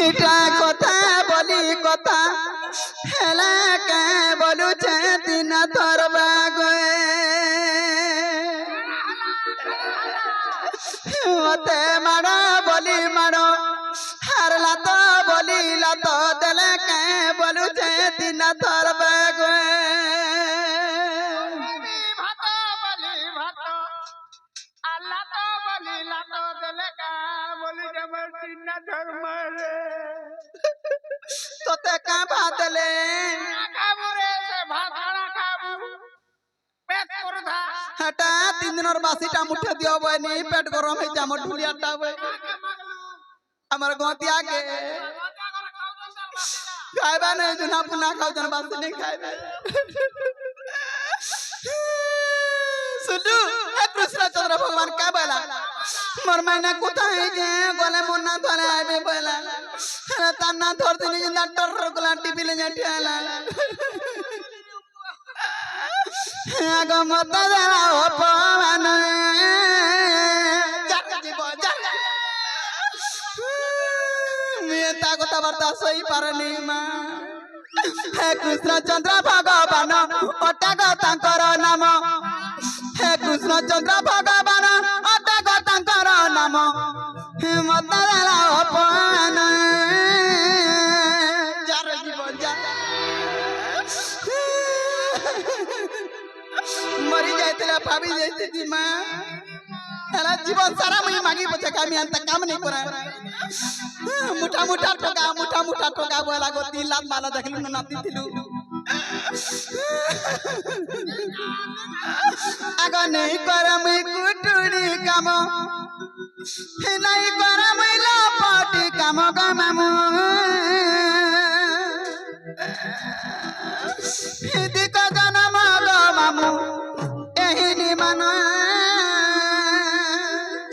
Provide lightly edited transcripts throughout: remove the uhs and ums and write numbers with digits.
এটা কথা বলি কথা হেলা কে বলুছে দিন ধরবা গয়ে মতে মাড় বলি মাড় হারলা তো বলি লাত দেলে কে বলুছে দিন ধরবা গয়ে তোতে কা ভাত দেলে হাটা 3 দিনের বাসিটা মুঠে দিও বইনি পেট গরম হই যা মোর ঢুলিয়াটা বই আমার গতিয়া কে খাইবা নাই জুনা পুনা খাও জন বাসি নাই খাইবা सुलू कृष्ण चंद्र भगवान क्या बोला मोर मैंने कोথায় যে গলে মন না ধরে আইবে বলা তার না ধরতে নি না টর গলা টিপিলে যাঠিয়ালা আগ মত দাও অপমান যাক জীব যাক মেয়ে তা কথা বার্তা সই পারেনি মা হে কৃষ্ণ চন্দ্র ভগবান অটাগ তাঙ্কর নাম হে কৃষ্ণ চন্দ্র ভগবান অটাগ তাঙ্কর নাম মত অপমান যার জীব যা মরি যাইতিলা ভাবি যাইতি মা তারা জীবন সারা মুই মাগি পছে আমি আনতা কাম নাই করে মুঠা মুঠা ঠকা বলা গো 3 লাখ মালা দেখলু না নাতি দিলু আগ নেই করে মুই কুটুড়ি কাম নাই করে মুই লপটি কাম গো মামু দিক জনম গো মামু এহিনি মান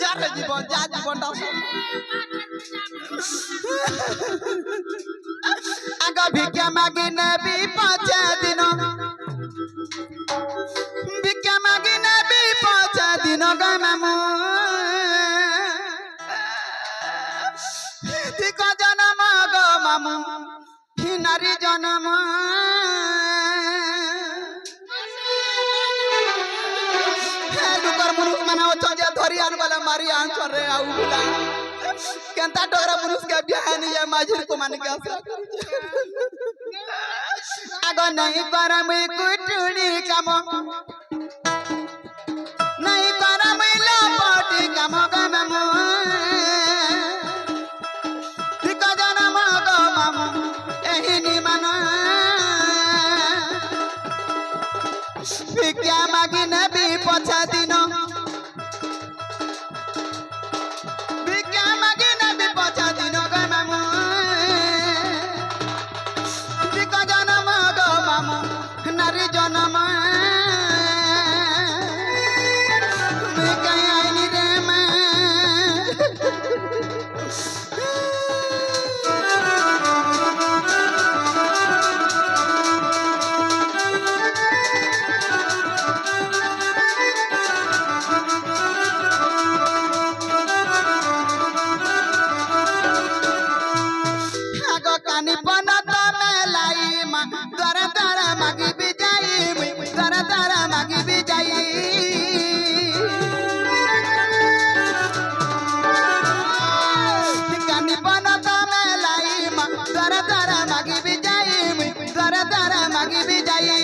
যার জীবন যা জীবনটা আগ ভিক্ষা মাগি নেবি 5 দিন ভিক্ষা মাগি নেবি 5 দিন গো মামু দিক জনম গো মামু নারী জনম লুকর মুনুষ মানে অছ যে ধরি আন বলে মারি আনছ রে আউ বুলা কেনতা ডগরা মুনুষ কে বিয়া নি যায় মাঝির को मान के आशा আগ নাই করা মুই কুটুড়ি কাম নাই করা মুই লপটি কাম গো মামু ঠিক জনম গো মামু এহিনি মান ভিক্ষা মাগি নেবি 5 দিন ভিক্ষা মাগি নেবি 5 দিন গো মামু ঠিক জনম গো মামু নারী জনম ভিক্ষা আইনি রে মা कानी पनत मेलाई मा दर दर मागी भी जाई दर दर मागी भी जाई कानी पनत मेलाई मा दर दर मागी भी जाई दर दर मागी भी जाई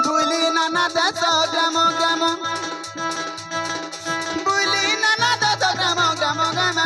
भूली नाना दस ग्राम ग्राम भूली नाना 10 ग्राम ग्राम ग्राम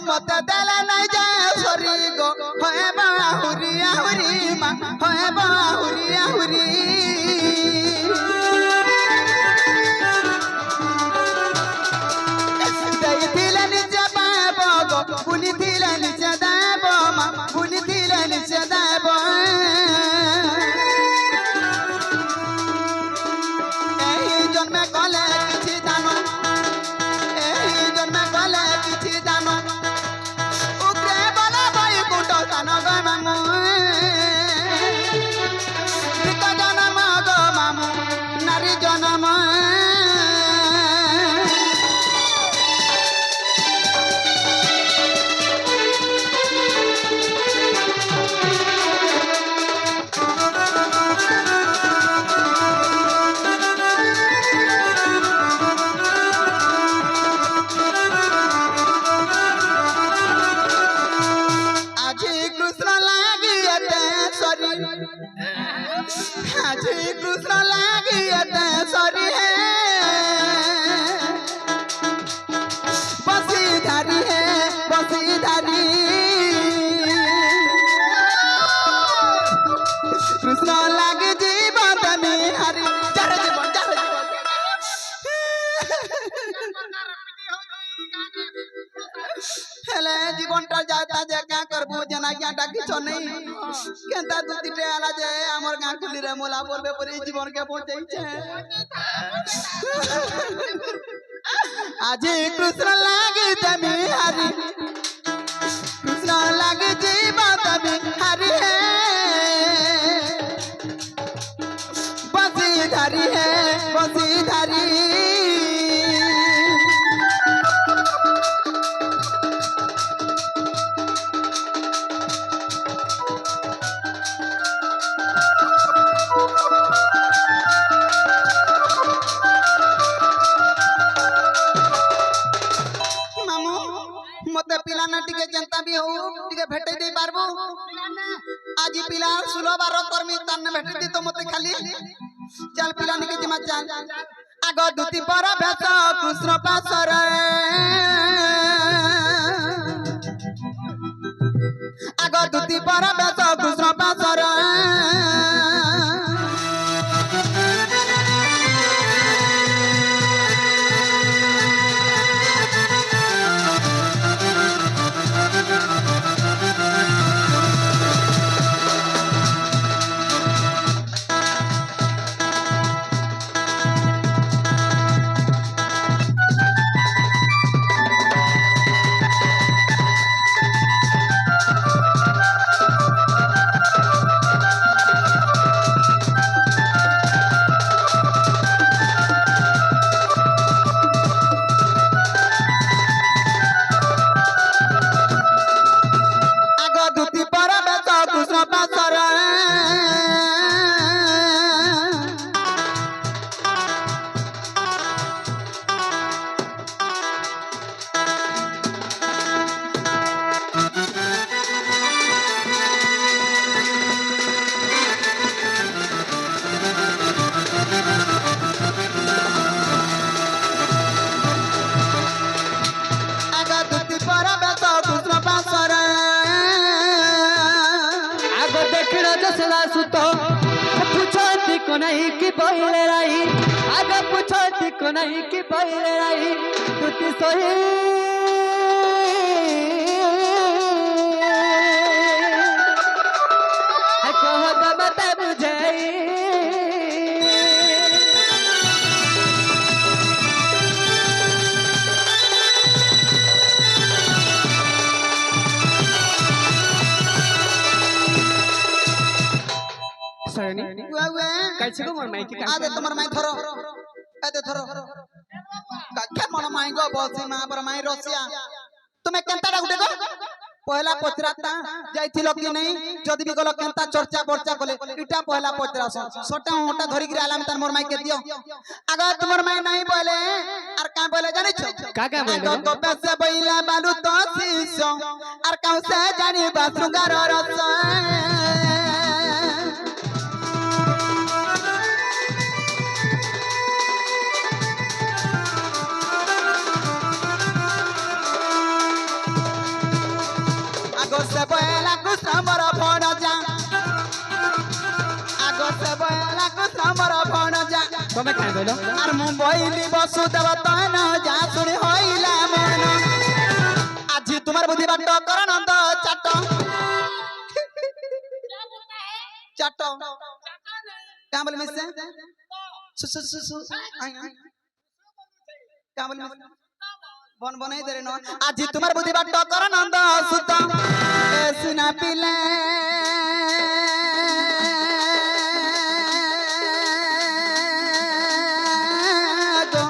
মতে দেলে নাই যায় সরি গো হয় বাহুরি আহুরি মা হয় বাহুরি আহুরি দিলে নিচে পাব গো বুনি দিলে নিচে দেব মা বুনি দিলে নিচে দেব এই জন্মে কলে কিছু জানো এই জন্মে কলে কিছু জানো উগ্রে বলে বই কুট জানো গো মামু বিক জনম গো মামু নারী জনম আজি কৃষ্ণ লাগি এতে সরি হে বসিধারি হে বসিধারি কৃষ্ণ লাগি জীবন তুমি হারি যার জীবন হেলে জীবনটা যাতা যে কা করবো জানা জ্ঞানটা কিছু নেই কেনতা দুটিতে আলা যে আমার গাঁ খুলি রে মোলা বলবে পরে জীবনকে পৌঁছাইছে আজি কৃষ্ণ লাগি তুমি হারি কৃষ্ণ লাগি জীবন তুমি হারি হে বসিধারি হে বসিধারি मते पिला ना टिके जनता भी हो टिके भेटे दे पारबो आज पिला 16-12 कर्मी तन भेटे दी तो मते खाली चल पिला निके जिमा चल आगो दुती पर भेट कृष्ण पासर आगो दुती पर भेट कृष्ण पासर को नहीं कि पहले रही आगे पूछो को नहीं कि पहले रही तुती सोही कहो तो बता बुझाई कैसे को मोर माई की आदे तुम्हार माई धरो आदे धरो क्या मन माई गो बसी मां पर माई रसिया तुम्हें केनता डा गुटे गो पहला पचराता जाइथिलो कि नहीं जदी भी गलो केनता चर्चा बर्चा कोले इटा पहला पचरास सोटा ओटा धरि गिरा आलाम तार मोर माई के दियो अगर तुम्हार माई नहीं बोले आर का बोले जानि छ का बोले तो पैसे बैला बालू तो सीसो आर काउ से जानि बासुगार रस কবে খাই বলো আর মুম্বাইলি বসুদেব তন যা শুনি হইলা মন আজি তোমার বুদ্ধি বাট কর নন্দ চাট চাট क्या बोले मिस्से सु सु सु सु आई आई क्या बोले मिस्से बन बनाई दे रे न आज तुम्हार बुद्धि बाट कर नंद सुत ए सुना पिले गो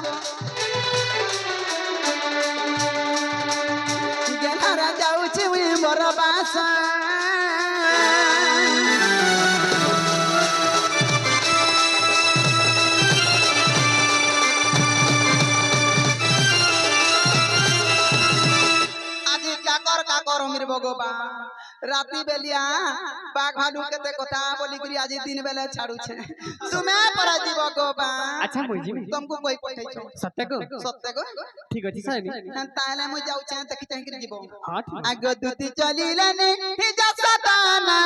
गेलारा जाऊ छी मोर बासा भगवान राती बेलिया बाघ भालू केते कथा बोली करी आज दिन बेले छाड़ू छे तुम्हें पराजी भगवान अच्छा मुझे तुमको कोई पठै छ सत्य को ठीक अछि सही ताले मु जाउ छे देखि चाहि करी जीवो हां आग दुती चलिलेने जा सताना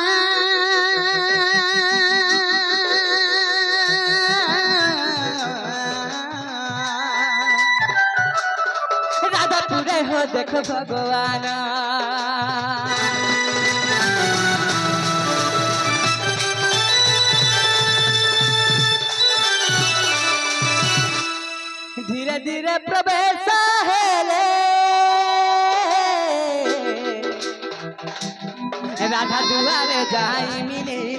राधा पूरे हो देखो भगवान धीरे धीरे प्रवेश हेले राधा दुआरे जाई मिले